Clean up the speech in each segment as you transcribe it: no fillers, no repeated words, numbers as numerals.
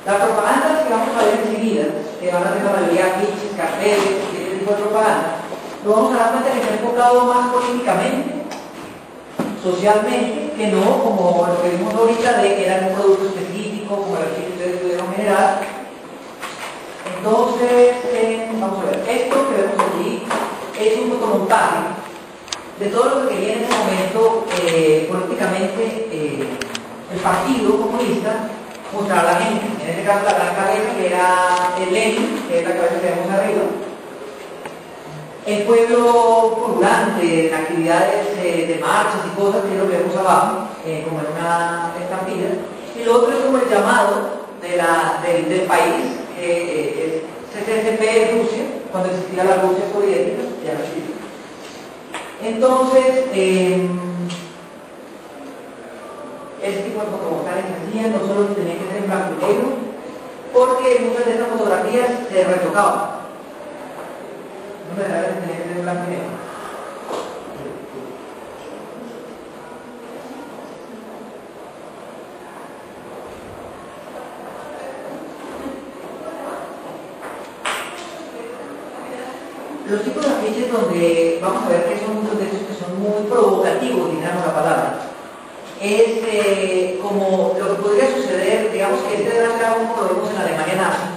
La propaganda que vamos a ver enseguida, que van a ser la mayoría afiches, carteles y ese tipo de propaganda, nos vamos a dar cuenta que está enfocado más políticamente, socialmente, que no como lo que vimos ahorita de que era un producto específico, como el archivo que ustedes pudieron generar. Entonces, vamos a ver, esto que vemos aquí es un fotomontaje de todo lo que quería en ese momento políticamente el Partido Comunista mostrar a la gente. En este caso la gran cabeza que era el Lenin, que es la cabeza que vemos arriba. El pueblo pululante en actividades de marchas y cosas, que es lo que vemos abajo, como en una estampilla. Y lo otro es como el llamado del país, CCCP Rusia, cuando existía la Rusia soviética, ya no existe. Entonces, este tipo de fotomontajes que hacían no solo tenían que ser en blanco y negro, porque muchas de estas fotografías se retocaban. No necesariamente tenía que ser en blanco y negro. Los tipos de afiches donde vamos a ver que son muchos de esos que son muy provocativos, digamos la palabra, es como lo que podría suceder, digamos que este gran dragón, como lo vemos en la Alemania nazi,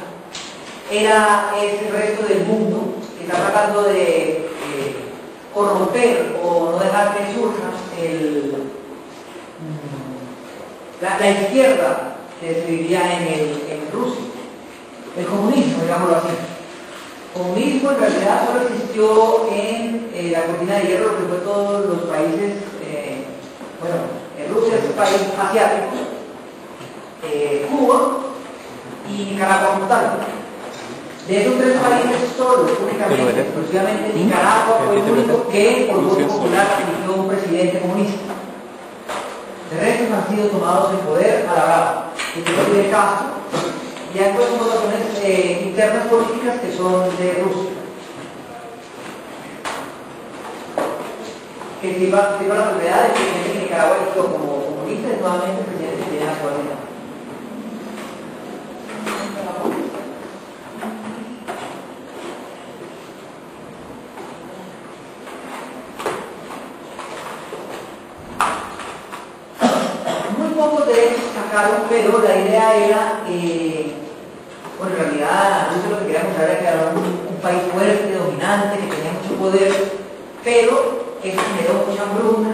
era el resto del mundo que está tratando de corromper o no dejar que surja la izquierda que se vivía en Rusia, el comunismo, digámoslo así. El comunismo en realidad solo existió en la cortina de hierro, lo que fue todos los países, Rusia es un país asiático, Cuba y Nicaragua como tal. De esos tres países solo, únicamente, exclusivamente Nicaragua fue el único que por voto popular eligió un presidente comunista. De resto han sido tomados en poder a la brava. Y Fidel Castro, y hay pues unas razones internas políticas que son de Rusia. Que sirva la propiedad de que el presidente de Nicaragua eligió como comunista es nuevamente el presidente que tiene actualmente. Muy pocos de ellos sacaron, pero la idea era, en realidad, Rusia lo que quería mostrar era que era un país fuerte, dominante, que tenía mucho poder, pero eso generó mucha hambruna,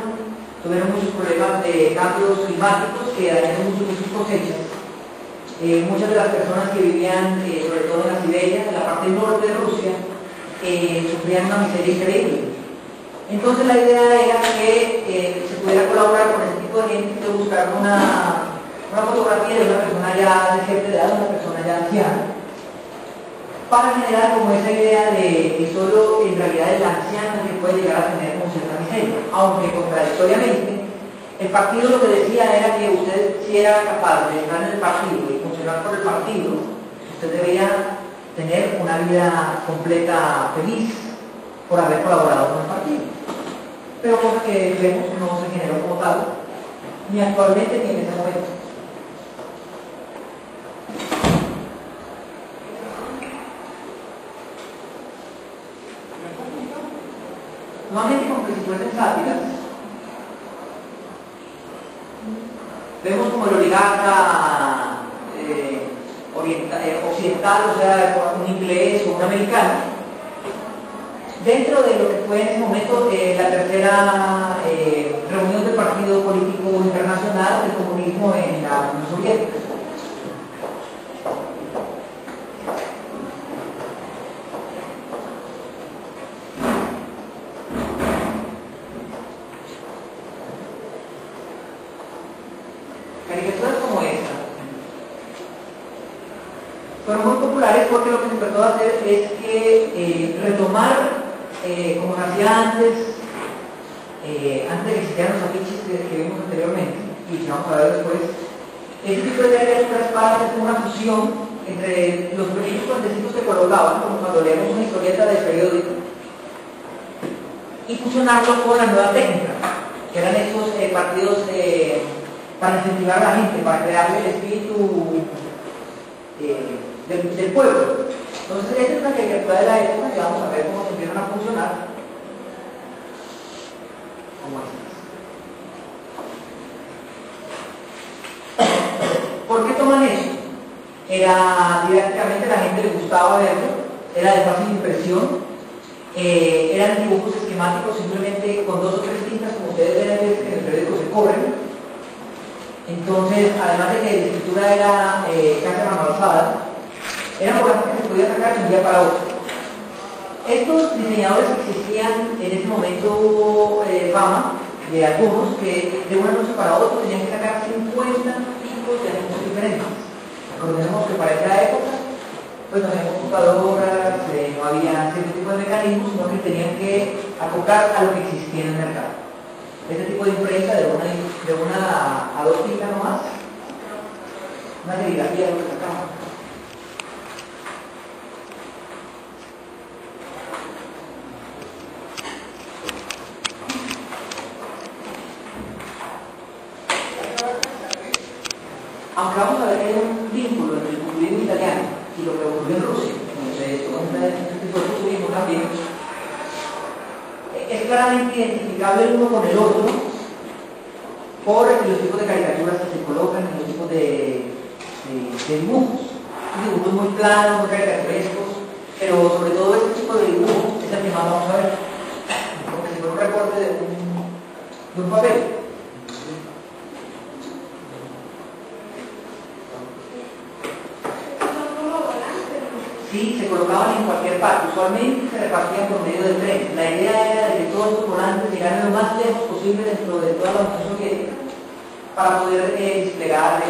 tuvieron muchos problemas de cambios climáticos que dañaron mucho sus cosechas. Muchas de las personas que vivían, sobre todo en la Siberia, en la parte norte de Rusia, sufrían una miseria increíble. Entonces la idea era que se pudiera colaborar con ese tipo de gente, de buscar una fotografía de una persona ya de cierta edad, una persona ya anciana, para generar como esa idea de que solo en realidad el anciano que puede llegar a tener como cierta miseria, aunque contradictoriamente el partido lo que decía era que usted, si era capaz de entrar en el partido y funcionar por el partido, usted debería tener una vida completa feliz por haber colaborado con el partido. Pero cosa que vemos no se generó como tal, ni actualmente ni en ese momento. Nuevamente como que si fuesen sátiras, vemos como el oligarca occidental, o sea, un inglés o un americano, dentro de lo que fue en ese momento la tercera reunión del Partido Político Internacional del Comunismo en la Unión Soviética. Caricaturas como esta fueron muy populares porque lo que se trató de hacer es que retomar, como se hacía antes de que existieran los afiches que vimos anteriormente y que vamos a ver después, ese tipo de caricaturas para hacer una fusión entre los pequeños cuentecitos que colocaban, como cuando leemos una historieta del periódico, y fusionarlo con la nueva técnica, que eran estos partidos para incentivar a la gente, para crearle el espíritu del pueblo. Entonces, esta es una caricatura de la época y vamos a ver cómo se empiezan a funcionar. Como estas. ¿Por qué toman eso? Era didácticamente, a la gente le gustaba verlo, era de fácil impresión, eran dibujos esquemáticos simplemente con 2 o 3 tintas, como ustedes ven a veces que en el periódico se corren. Entonces, además de que la escritura era casi manualizada, eran programas que se podía sacar de un día para otro. Estos diseñadores existían en ese momento fama de algunos que de una noche para otra tenían que sacar 50 tipos de anuncios diferentes. Recordemos que para esa época pues no había computadoras, no había cierto tipo de mecanismos, sino que tenían que acoplar a lo que existía en el mercado. Este tipo de imprenta de una a 2 tintas nomás, una serigrafía de lo que sacamos. Aunque vamos a ver que hay un vínculo entre el futurismo italiano y lo que ocurrió en Rusia, como se comenta en este tipo de futurismo también, es claramente identificable el uno con el otro por los tipos de caricaturas que se colocan y los tipos de dibujos. Dibujos muy planos, muy caricaturescos, pero sobre todo este tipo de dibujos es el que más vamos a ver, como que si fuera un recorte de un papel. Sí, se colocaban en cualquier parte, usualmente se repartían por medio del tren. La idea era de que todos los volantes llegaran lo más lejos posible dentro de toda la Unión Soviética para poder desplegar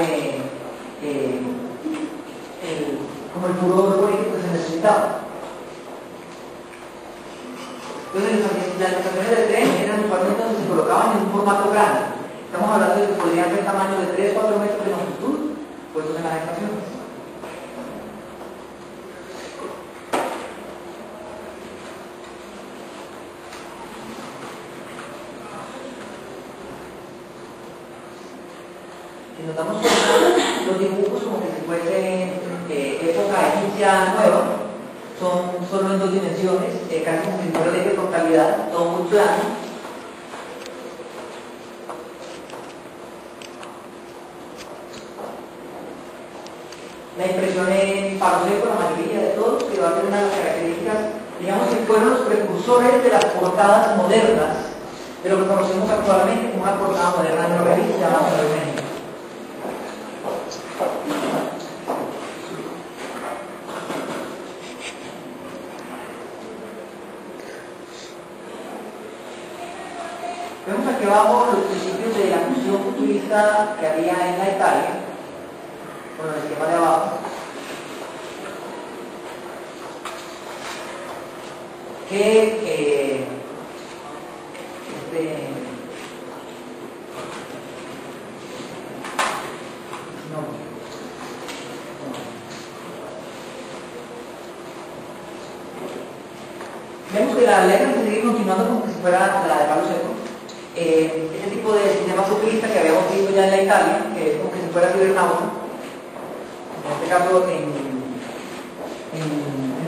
como el furor político que se necesitaba. Entonces las estaciones de tren eran usualmente donde se colocaban en un formato grande. Estamos hablando de que podrían ser tamaños de 3-4 metros de longitud, puestos en las estaciones. Si nos damos cuenta, los dibujos como que si fuesen época egipcia nueva, son solo en 2 dimensiones, casi como si fuera de frontalidad, todo muy plano. La impresión en palo seco, la mayoría de todos, que va a tener una de las características, digamos que fueron los precursores de las portadas modernas, de lo que conocemos actualmente como una portada moderna de una revista llamada México. Vemos aquí abajo los principios de la fusión futurista que había en la Italia, con el esquema de abajo. Que vemos que la letra se sigue continuando como que si fuera la de palo seco. Ese tipo de sistema futurista que habíamos visto ya en la Italia, que es como que si fuera cibernauta, en este caso en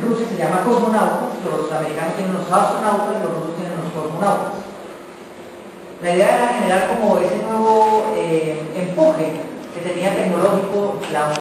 Rusia se llama cosmonautas, los americanos tienen los astronautas y los rusos tienen los cosmonautas. La idea era generar como ese nuevo empuje que tenía tecnológico la